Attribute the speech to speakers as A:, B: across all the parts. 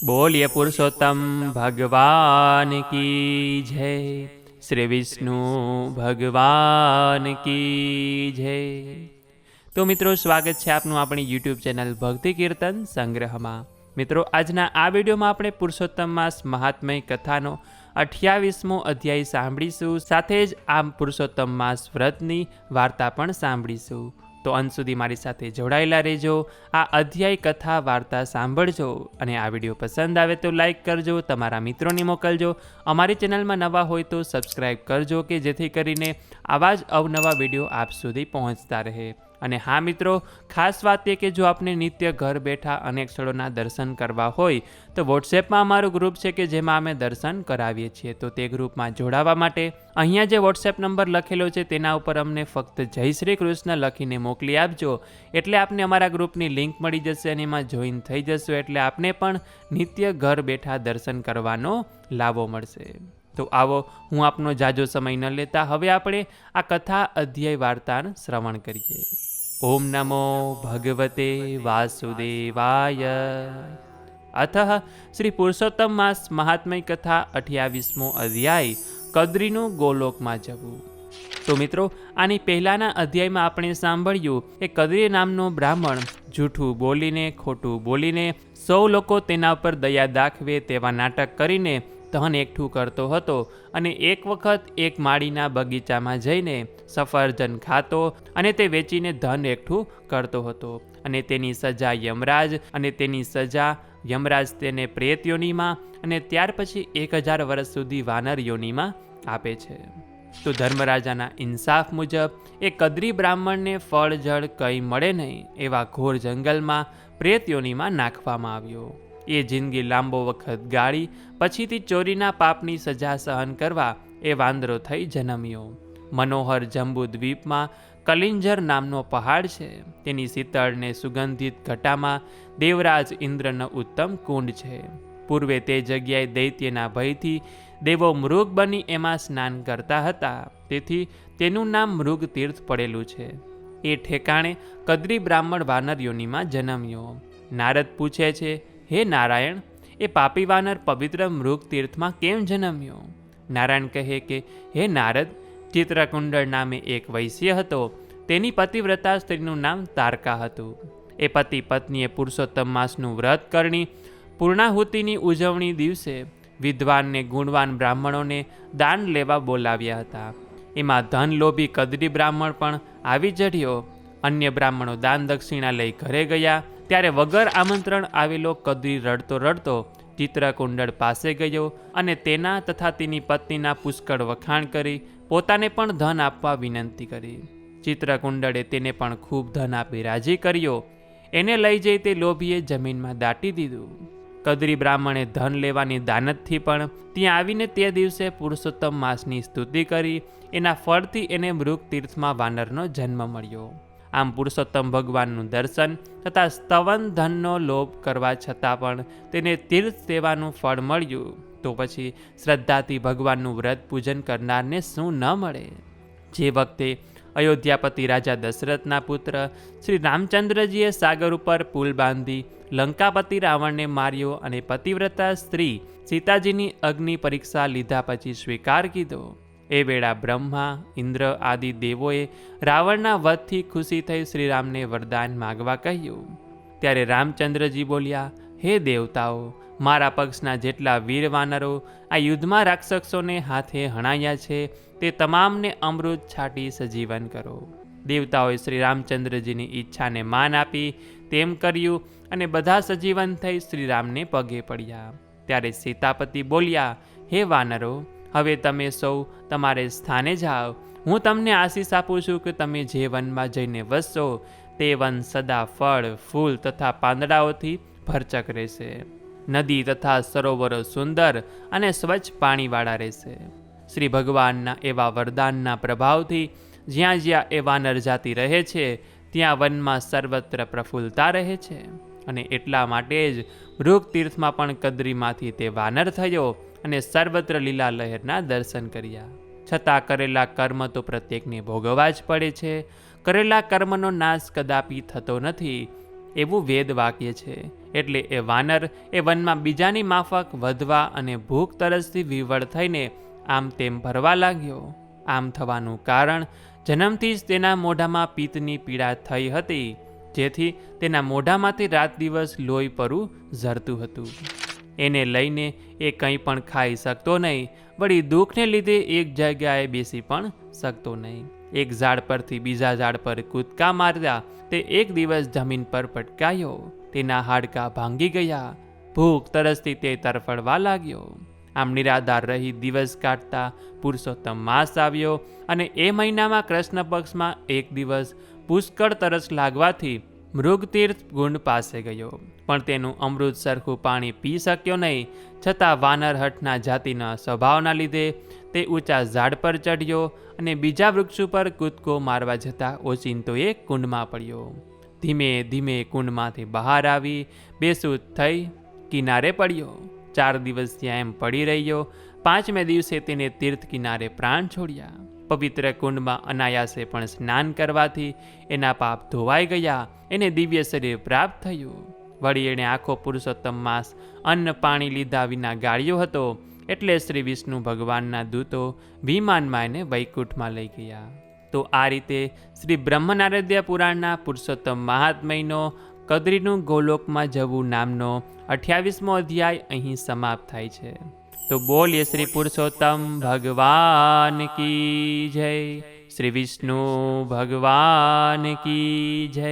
A: बोलिए पुरुषोत्तम भगवान की जय। श्री विष्णु भगवान की जय। तो मित्रों स्वागत है आपનું આપણી YouTube ચેનલ ભક્તિ કીર્તન સંગ્રહમાં। મિત્રો આજના આ વિડીયોમાં આપણે પુરુષોત્તમ માસ મહાત્મય કથાનો 28મો અધ્યાય સાંભળીશું, સાથે જ આ પુરુષોત્તમ માસ વ્રતની વાર્તા પણ સાંભળીશું। તો અંત સુધી મારી સાથે જોડાયેલા રહેજો, આ અધ્યાય કથા વાર્તા સાંભળજો અને આ વિડીયો પસંદ આવે તો લાઈક કરજો, તમારા મિત્રોને મોકલજો। અમારી ચેનલમાં નવા હોય તો સબસ્ક્રાઈબ કરજો કે જેથી કરીને આવા જ અવનવા વિડીયો આપ સુધી પહોંચતા રહે। અને હા મિત્રો, ખાસ વાત એ કે જો આપને નિત્ય ઘર બેઠા અનેક સ્થળોના દર્શન કરવા હોય તો વોટ્સએપમાં અમારું ગ્રુપ છે કે જેમાં અમે દર્શન કરાવીએ છીએ। તો તે ગ્રુપમાં જોડાવા માટે અહીંયા જે વોટ્સએપ નંબર લખેલો છે તેના ઉપર અમને ફક્ત જય શ્રી કૃષ્ણ લખીને મોકલી આપજો, એટલે આપને અમારા ગ્રુપની લિંક મળી જશે અને એમાં જોઈન થઈ જશો, એટલે આપને પણ નિત્ય ઘર બેઠા દર્શન કરવાનો લાભો મળશે। તો આવો, હું આપનો જાજો સમય ન લેતા હવે આપણે આ કથા અધ્યાય વાર્તા શ્રવણ કરીએ। ओम नमो भगवते वासुदेवाय। अतः श्री पुरुषोत्तम मास महात्म्य कथा 28मो अध्याय कद्रीनु गोलोक में जवुं। तो मित्रों, आनी पहलाना अध्याय में आपणे सांभळ्युं के कद्री नामनो ब्राह्मण जूठुं बोलीने खोटुं बोलीने सौ लोको तेना पर दया दाखवे तेवा नाटक करीने धन एकठું કરતો હતો અને એક વખત એક માળીના બગીચામાં જઈને સફરજન ખાતો અને તે વેચીને ધન એકઠું કરતો હતો અને તેની સજા યમરાજ તેને પ્રેત યોનિમાં અને ત્યાર પછી 1000 વર્ષ સુધી વાનર યોનિમાં આપે છે। તો ધર્મરાજાના ઇન્સાફ મુજબ એ કદ્રી બ્રાહ્મણને ફળ જળ કંઈ મળે નહીં એવા ઘોર જંગલમાં પ્રેત યોનિમાં નાખવામાં આવ્યો। એ જિંદગી લાંબો વખત ગાળી પછીથી ચોરીના પાપની સજા સહન કરવા એ વાંદરો થઈ જન્મ્યો। મનોહર જંબુ દ્વીપમાં કલિંજર નામનો પહાડ છે, તેની શીતળ ને સુગંધિત ઘટામાં દેવરાજ ઇન્દ્રનો ઉત્તમ કુંડ છે। પૂર્વે તે જગ્યાએ દૈત્યના ભયથી દેવો મૃગ બની એમાં સ્નાન કરતા હતા, તેથી તેનું નામ મૃગ તીર્થ પડેલું છે। એ ઠેકાણે કદ્રી બ્રાહ્મણ વાનર યોનિમાં જન્મ્યો। નારદ પૂછે છે, હે નારાયણ, એ પાપી વાનર પવિત્ર મૃગ તીર્થમાં કેમ જન્મ્યો? નારાયણ કહે કે, હે નારદ, ચિત્રકુંડળ નામે એક વૈશ્ય હતો, તેની પતિવ્રતા સ્ત્રીનું નામ તારકા હતું। એ પતિ પત્નીએ પુરુષોત્તમ માસનું વ્રત કરણી પૂર્ણાહુતિની ઉજવણી દિવસે વિદ્વાન ને ગુણવાન બ્રાહ્મણોને દાન લેવા બોલાવ્યા હતા। એમાં ધનલોભી કદ્રી બ્રાહ્મણ પણ આવી ચઢ્યો। અન્ય બ્રાહ્મણો દાન દક્ષિણા લઈ ઘરે ગયા ત્યારે વગર આમંત્રણ આવેલો કદ્રી રડતો રડતો ચિત્રકુંડળ પાસે ગયો અને તેના તથા તેની પત્નીના પુષ્કળ વખાણ કરી પોતાને પણ ધન આપવા વિનંતી કરી। ચિત્રકુંડળે તેને પણ ખૂબ ધન આપી રાજી કર્યો। એને લઈ જઈ તે લોભીએ જમીનમાં દાટી દીધું। કદ્રી બ્રાહ્મણે ધન લેવાની દાનતથી પણ ત્યાં આવીને તે દિવસે પુરુષોત્તમ માસની સ્તુતિ કરી એના ફળથી એને મૃગ તીર્થમાં વાનરનો જન્મ મળ્યો। આમ પુરુષોત્તમ ભગવાનનું દર્શન તથા સ્તવન ધનનો લોભ કરવા છતાં પણ તેને તીર્થ સેવાનું ફળ મળ્યું, તો પછી શ્રદ્ધાથી ભગવાનનું વ્રત પૂજન કરનારને શું ન મળે? જે વખતે અયોધ્યાપતિ રાજા દશરથના પુત્ર શ્રી રામચંદ્રજીએ સાગર ઉપર પુલ બાંધી લંકાપતિ રાવણને માર્યો અને પતિવ્રતા સ્ત્રી સીતાજીની અગ્નિ પરીક્ષા લીધા પછી સ્વીકાર કીધો, એ વેળા બ્રહ્મા ઇન્દ્ર આદિ દેવોએ રાવણના વધથી ખુશી થઈ શ્રીરામને વરદાન માગવા કહ્યું। ત્યારે રામચંદ્રજી બોલ્યા, હે દેવતાઓ, મારા પક્ષના જેટલા વીર વાનરો આ યુદ્ધમાં રાક્ષસોને હાથે હણાયા છે તે તમામને અમૃત છાટી સજીવન કરો। દેવતાઓએ શ્રી રામચંદ્રજીની ઈચ્છાને માન આપી તેમ કર્યું અને બધા સજીવન થઈ શ્રીરામને પગે પડ્યા। ત્યારે સીતાપતિ બોલ્યા, હે વાનરો, હવે તમે સૌ તમારે સ્થાને જાઓ। હું તમને આશીષ આપું છું કે તમે જે વનમાં જઈને વસશો તે વન સદા ફળ ફૂલ તથા પાંદડાઓથી ભરચક રહેશે। નદી તથા સરોવરો સુંદર અને સ્વચ્છ પાણીવાળા રહેશે। શ્રી ભગવાનના એવા વરદાનના પ્રભાવથી જ્યાં જ્યાં એ વાનર જાતિ રહે છે ત્યાં વનમાં સર્વત્ર પ્રફુલ્લતા રહે છે। અને એટલા માટે જ મૃગ તીર્થમાં પણ કદ્રીમાંથી તે વાનર થયો અને સર્વત્ર લીલા લહેરના દર્શન કર્યા। છતાં કરેલા કર્મ તો પ્રત્યેકને ભોગવવા જ પડે છે। કરેલા કર્મનો નાશ કદાપી થતો નથી। એવું વેદ વાક્ય છે. એટલે એ વાનર એ વનમાં બીજાની માફક વધવા અને ભૂખ તરસથી વિવળ થઈને આમ તેમ ફરવા લાગ્યો. આમ થવાનું કારણ જન્મથી જ તેના મોઢામાં પિત્તની પીડા થઈ હતી, જેથી તેના મોઢામાંથી રાત દિવસ લોહી પરું ઝરતું હતું. એને લઈને એ કંઈ પણ ખાઈ શકતો નહીં, વળી દુઃખને લીધે એક જગ્યાએ બેસી પણ શકતો નહીં. એક ઝાડ પરથી બીજા ઝાડ પર કૂદકા માર્યા તે એક દિવસ જમીન પર પટકાયો. તેના હાડકાં ભાંગી ગયા. ભૂખ તરસથી તે તરફડવા લાગ્યો. આમ નિરાધાર રહી દિવસ કાઢતા પુરુષોત્તમ માસ આવ્યો અને એ મહિનામાં કૃષ્ણ પક્ષમાં એક દિવસ પુષ્કળ તરસ લાગવાથી મૃગતીર્થ કુંડ પાસે ગયો, પણ તેનું અમૃત સરખું પાણી પી શક્યો નહીં. છતાં વાનર હઠના જાતિના સ્વભાવના લીધે તે ઊંચા ઝાડ પર ચડ્યો અને બીજા વૃક્ષ ઉપર કૂદકો મારવા જતાં ઓચિંતો એ કુંડમાં પડ્યો. ધીમે ધીમે કુંડમાંથી બહાર આવી બેસૂદ થઈ કિનારે પડ્યો. 4 દિવસ ત્યાં એમ પડી રહ્યો. 5મે દિવસે તેને તીર્થ કિનારે પ્રાણ છોડ્યા. પવિત્ર કુંડમાં અનાયાસે પણ સ્નાન કરવાથી એના પાપ ધોવાઈ ગયા. એને દિવ્ય શરીર પ્રાપ્ત થયું. વળી એણે આખો પુરુષોત્તમ માસ અન્ન પાણી લીધા વિના ગાળ્યો હતો. એટલે શ્રી વિષ્ણુ ભગવાનના દૂતો વિમાનમાં એને વૈકુંઠમાં લઈ ગયા. તો આ રીતે શ્રી બ્રહ્મનારદ્ય પુરાણના પુરુષોત્તમ મહાત્મયનો કદ્રીનું ગોલોકમાં જવું નામનો 28મો અધ્યાય અહીં સમાપ્ત થાય છે. તો બોલીએ શ્રી પુરુષોત્તમ ભગવાન કી જય, શ્રી વિષ્ણુ ભગવાન કી જય,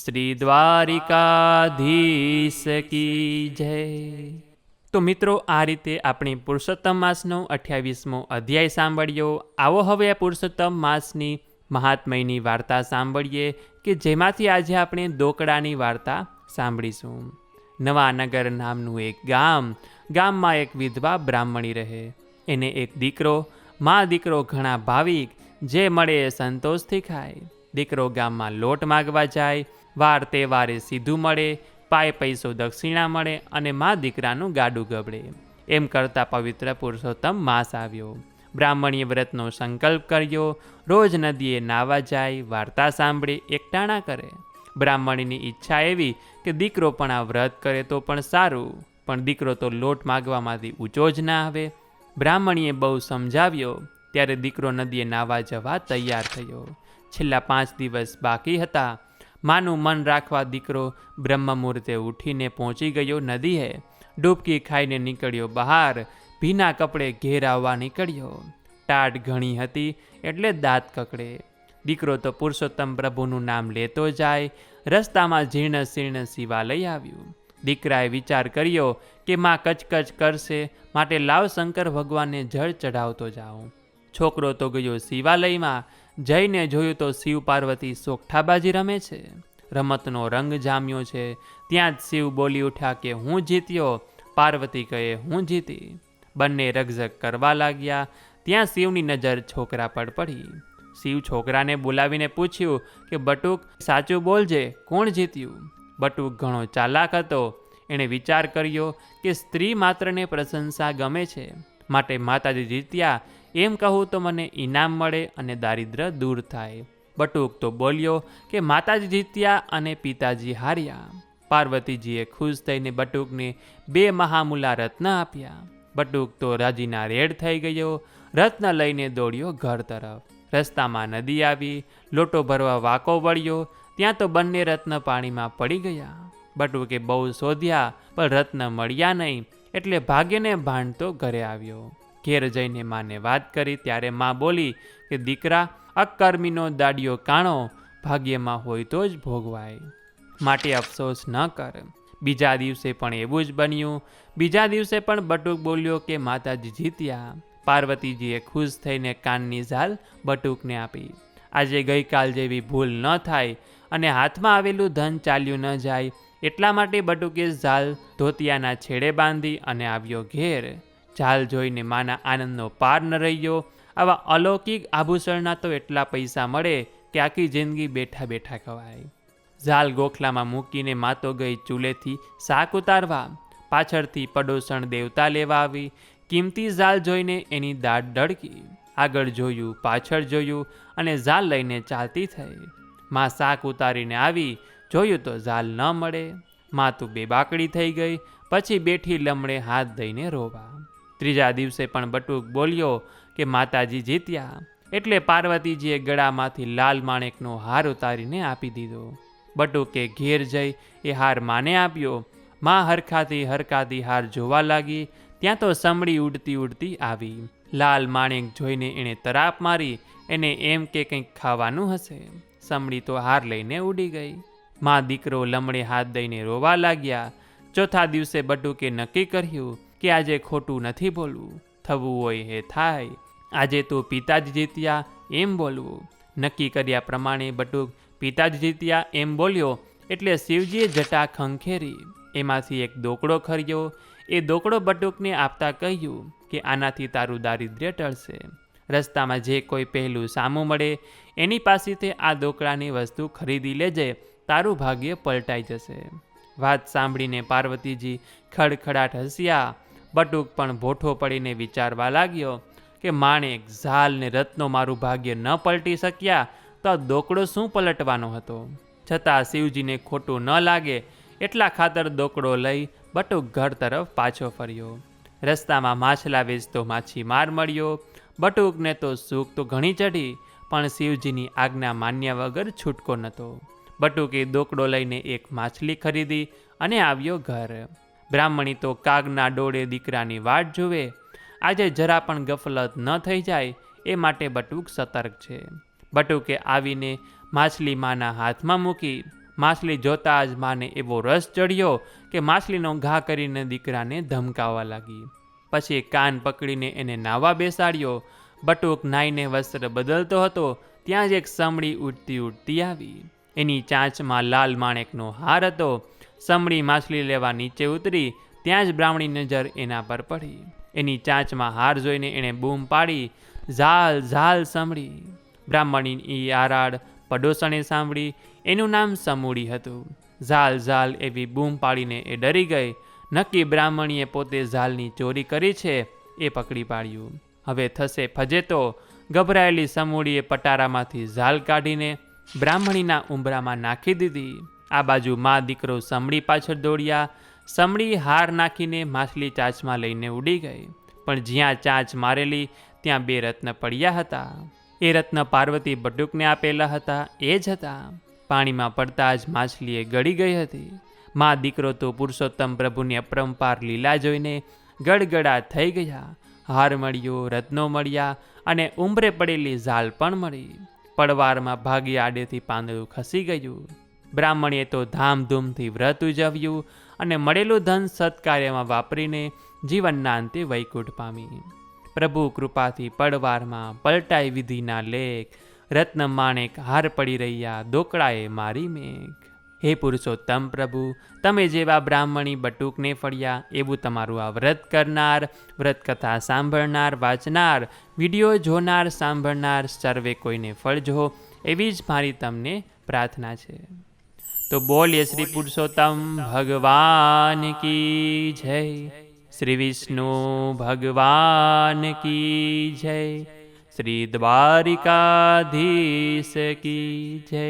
A: શ્રી દ્વારિકાધીશ કી જય. તો મિત્રો, આ રીતે આપણે પુરુષોત્તમ માસનો 28મો અધ્યાય સાંભળ્યો. આવો હવે આ પુરુષોત્તમ માસની મહાત્મયની વાર્તા સાંભળીએ કે જેમાંથી આજે આપણે દોકડાની વાર્તા સાંભળીશું. નવાનગર નામનું એક ગામમાં એક વિધવા બ્રાહ્મણી રહે. એને એક દીકરો, દીકરો ઘણા ભાવિક, જે મળે એ સંતોષથી ખાય. દીકરો ગામમાં લોટ માગવા જાય, વાર તહેવારે સીધું મળે, પાય પૈસો દક્ષિણા મળે અને દીકરાનું ગાડું ગબડે. એમ કરતા પવિત્ર પુરુષોત્તમ માસ આવ્યો. બ્રાહ્મણીએ વ્રતનો સંકલ્પ કર્યો. રોજ નદીએ નાવા જાય, વાર્તા સાંભળે, એકટાણા કરે. બ્રાહ્મણીની ઈચ્છા એવી કે દીકરો પણ આ વ્રત કરે તો પણ સારું, પણ દીકરો તો લોટ માગવામાંથી ઊંચો જ ના આવે. બ્રાહ્મણીએ બહુ સમજાવ્યો ત્યારે દીકરો નદીએ નાવા જવા તૈયાર થયો. છેલ્લા 5 દિવસ બાકી હતા. માનું મન રાખવા દીકરો બ્રહ્મ મુહૂર્તે ઉઠીને પહોંચી ગયો નદીએ. ડૂબકી ખાઈને નીકળ્યો બહાર. ભીના કપડે ઘેર આવવા નીકળ્યો. ટાઢ ઘણી હતી એટલે દાંત કકડે. દીકરો તો પુરુષોત્તમ પ્રભુનું નામ લેતો જાય. રસ્તામાં જીર્ણ શીર્ણ શિવાલય આવ્યું. દીકરાએ વિચાર કર્યો કે માં કચકચ કરશે, માટે લાવ શંકર ભગવાનને જળ ચઢાવતો જાઉં. છોકરો તો ગયો શિવાલયમાં. જઈને જોયું તો શિવ પાર્વતી સોગઠાબાજી રમે છે. રમતનો રંગ જામ્યો છે. ત્યાં જ શિવ બોલી ઉઠ્યા કે હું જીત્યો. પાર્વતી કહે હું જીતી. બંને રકઝક કરવા લાગ્યા. ત્યાં શિવની નજર છોકરા પર પડી. શિવ છોકરાને બોલાવીને પૂછ્યું કે બટુક, સાચું બોલજે, કોણ જીત્યું? બટુક ઘણો ચાલાક હતો. એણે વિચાર કર્યો કે સ્ત્રી માત્રને પ્રશંસા ગમે છે, માટે માતાજી જીત્યા એમ કહું તો મને ઇનામ મળે અને દારિદ્ર દૂર થાય. બટુક તો બોલ્યો કે માતાજી જીત્યા અને પિતાજી હાર્યા. પાર્વતીજીએ ખુશ થઈને બટુકને 2 મહામૂલા રત્ન આપ્યા. બટુક તો રાજીના રેડ થઈ ગયો. રત્ન લઈને દોડ્યો ઘર તરફ. રસ્તામાં નદી આવી. લોટો ભરવા વાંકો વળ્યો. ત્યાં તો બંને રત્ન પાણીમાં પડી ગયા. બટુકે બહુ શોધ્યા પણ રત્ન મળ્યા નહીં, એટલે ભાગ્યને ભાંડતો ઘરે આવ્યો. ઘેર જઈને માને વાત કરી ત્યારે માં બોલી કે દીકરા, અકર્મીનો દાડિયો કાણો ભાગ્યમાં હોય તો જ ભોગવાય, માટે અફસોસ ન કર. બીજા દિવસે પણ એવું જ બન્યું. બીજા દિવસે પણ બટુક બોલ્યો કે માતાજી જીત્યા. પાર્વતીજીએ ખુશ થઈને કાનની ઝાલ બટુકને આપી. આજે ગઈકાલ જેવી ભૂલ ન થાય અને હાથમાં આવેલું ધન ચાલ્યું ન જાય, એટલા માટે બટુકે ઝાલ ધોતિયાના છેડે બાંધી અને આવ્યો ઘેર. ઝાલ જોઈને માના આનંદનો પાર ન રહ્યો. આવા અલૌકિક આભૂષણના તો એટલા પૈસા મળે કે આખી જિંદગી બેઠા બેઠા ખવાય. ઝાલ ગોખલામાં મૂકીને માતો ગઈ ચૂલેથી શાક ઉતારવા. પાછળથી પડોસણ દેવતા લેવા આવી. કિંમતી ઝાલ જોઈને એની દાઢ ડળકી. આગળ જોયું, પાછળ જોયું અને ઝાલ લઈને ચાલતી થઈ. માં શાક ઉતારીને આવી. જોયું તો ઝાલ ન મળે. માતું બેબાકડી થઈ ગઈ. પછી બેઠી લમડે હાથ દઈને રોવા. ત્રીજા દિવસે પણ બટુક બોલ્યો કે માતાજી જીત્યા. એટલે પાર્વતીજીએ ગળામાંથી લાલ માણેકનો હાર ઉતારીને આપી દીધો. બટુકે ઘેર જઈ એ હાર માને આપ્યો. માં હરખાતી હરખાતી હાર જોવા લાગી. ત્યાં તો સમડી ઉડતી ઉડતી આવી. લાલ માણેક જોઈને એણે તરાપ મારી. એને એમ કે કંઈક ખાવાનું હશે. સમડી તો હાર લઈને ઉડી ગઈ. માં દીકરો લમડે હાથ દઈને રોવા લાગ્યા. ચોથા દિવસે બટુકે નક્કી કર્યું કે આજે ખોટું નથી બોલવું. થવું હોય એ થાય. આજે તો પિતાજી જીત્યા એમ બોલવું. નક્કી કર્યા પ્રમાણે બટુક પિતાજી જીત્યા એમ બોલ્યો એટલે શિવજીએ જટા ખંખેરી. એમાંથી એક દોકડો ખર્યો. એ દોકડો બટુકને આપતા કહ્યું કે આનાથી તારું દારિદ્ર્ય ટળશે. રસ્તામાં જે કોઈ પહેલું સામું મળે એની પાસેથી આ દોકડાની વસ્તુ ખરીદી લેજે. તારું ભાગ્ય પલટાઈ જશે. વાત સાંભળીને પાર્વતીજી ખડખડાટ હસ્યા. બટુક પણ ભોઠો પડીને વિચારવા લાગ્યો કે માણેક ઝાલ ને રત્નો મારું ભાગ્ય ન પલટી શક્યા તો આ દોકડો શું પલટવાનો હતો. છતાં શિવજીને ખોટું ન લાગે એટલા ખાતર દોકડો લઈ બટુક ઘર તરફ પાછો ફર્યો. રસ્તામાં માછલા વેચતો માછીમાર મળ્યો. બટુકને તો સૂખ તો ઘણી ચઢી, પણ શિવજીની આજ્ઞા માન્યા વગર છૂટકો નહોતો. બટુકે દોકડો લઈને એક માછલી ખરીદી અને આવ્યો ઘર. બ્રાહ્મણી તો કાગના ડોળે દીકરાની વાટ જુએ. આજે જરા પણ ગફલત ન થઈ જાય એ માટે બટુક સતર્ક છે. બટુકે આવીને માછલી માના હાથમાં મૂકી. માછલી જોતા જ માને એવો રસ ચડ્યો કે માછલીનો ઘા કરીને દીકરાને ધમકાવવા લાગી. પછી કાન પકડીને એને નાવા બેસાડ્યો. બટુક નાઈને વસ્ત્ર બદલતો હતો ત્યાં જ એક સમડી ઉડતી ઉડતી આવી. એની ચાંચમાં લાલ માણેકનો હાર હતો. સમડી માછલી લેવા નીચે ઉતરી ત્યાં જ બ્રાહ્મણી નજર એના પર પડી. એની ચાંચમાં હાર જોઈને એણે બૂમ પાડી, ઝાલ ઝાલ સમડી. બ્રાહ્મણીની આરાડ પડોશણે સાંભળી. એનું નામ સમૂડી હતું. ઝાલ ઝાલ એવી બૂમ પાડીને એ ડરી ગઈ. નક્કી બ્રાહ્મણીએ પોતે ઝાલની ચોરી કરી છે એ પકડી પાડ્યું. હવે થશે ફજેતો. ગભરાયેલી સમૂડીએ પટારામાંથી ઝાલ કાઢીને બ્રાહ્મણીના ઉંબરામાં નાખી દીધી. આ બાજુ મા દીકરો સમડી પાછળ દોડ્યા. સમડી હાર નાખીને માછલી ચાંચમાં લઈને ઉડી ગઈ. પણ જ્યાં ચાંચ મારેલી ત્યાં 2 રત્ન પડ્યા હતા. એ રત્ન પાર્વતી બટુકને આપેલા હતા એ જ હતા. પાણીમાં પડતા જ માછલીએ ગળી ગઈ હતી. મા દીકરો તો પુરુષોત્તમ પ્રભુની અપરંપાર લીલા જોઈને ગડગડા થઈ ગયા. હાર મળ્યો, રત્નો મળ્યા અને ઉંબરે પડેલી ઝાલ પણ મળી. પડવારમાં ભાગ્ય આડેથી પાંદડું ખસી ગયું. બ્રાહ્મણીએ તો ધામધૂમથી વ્રત ઉજવ્યું અને મળેલું ધન સત્કાર્યમાં વાપરીને જીવનના અંતે વૈકુંઠ પામી. પ્રભુ કૃપાથી પડવારમાં પલટાઈ વિધિના લેખ. રત્ન માણેક હાર પડી રહ્યા, દોકડાએ મારી મેઘ. હે પુરુષોત્તમ પ્રભુ, તમે જેવા બ્રાહ્મણી બટુકને ફળ્યા એવું તમારું આ વ્રત કરનાર, વ્રત કથા સાંભળનાર, વાંચનાર, વિડીયો જોનાર, સાંભળનાર સર્વે કોઈને ફળજો એવી જ મારી તમને પ્રાર્થના છે. તો બોલીએ શ્રી પુરુષોત્તમ ભગવાન કી જય. શ્રી વિષ્ણુ ભગવાન કી જય. શ્રી દ્વારિકાધીશ કી જય.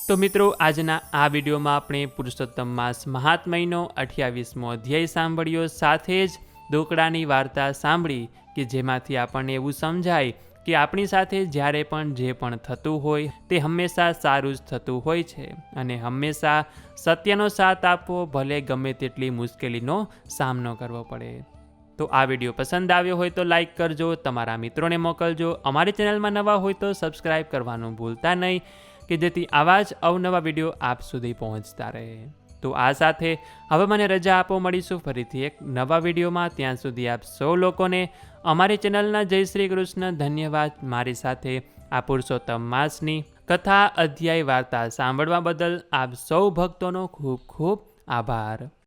A: તો મિત્રો, આજના આ વિડીયોમાં આપણે પુરુષોત્તમ માસ મહાત્મયનો 28મો અધ્યાય સાંભળ્યો. સાથે જ દોકડાની વાર્તા સાંભળી કે જેમાંથી આપણને એવું સમજાય કે આપણી સાથે જ્યારે પણ જે પણ થતું હોય તે હંમેશા સારું જ થતું હોય છે અને હંમેશા સત્યનો સાથ આપવો, ભલે ગમે તેટલી મુશ્કેલીનો સામનો કરવો પડે. તો આ વિડીયો પસંદ આવ્યો હોય તો લાઈક કરજો, તમારા મિત્રોને મોકલજો. અમારી ચેનલમાં નવા હોય તો સબસ્ક્રાઈબ કરવાનું ભૂલતા નહીં કે જેથી આવા જ અવનવા વિડીયો આપ સુધી પહોંચતા રહે. તો આ સાથે હવે મને રજા આપો. મળીશું ફરીથી એક નવા વિડીયોમાં. ત્યાં સુધી આપ સૌ લોકોને અમારી ચેનલના જય શ્રી કૃષ્ણ. ધન્યવાદ. મારી સાથે આ પુરુષોત્તમ માસની કથા, અધ્યાય, વાર્તા સાંભળવા બદલ આપ સૌ ભક્તોનો ખૂબ ખૂબ આભાર.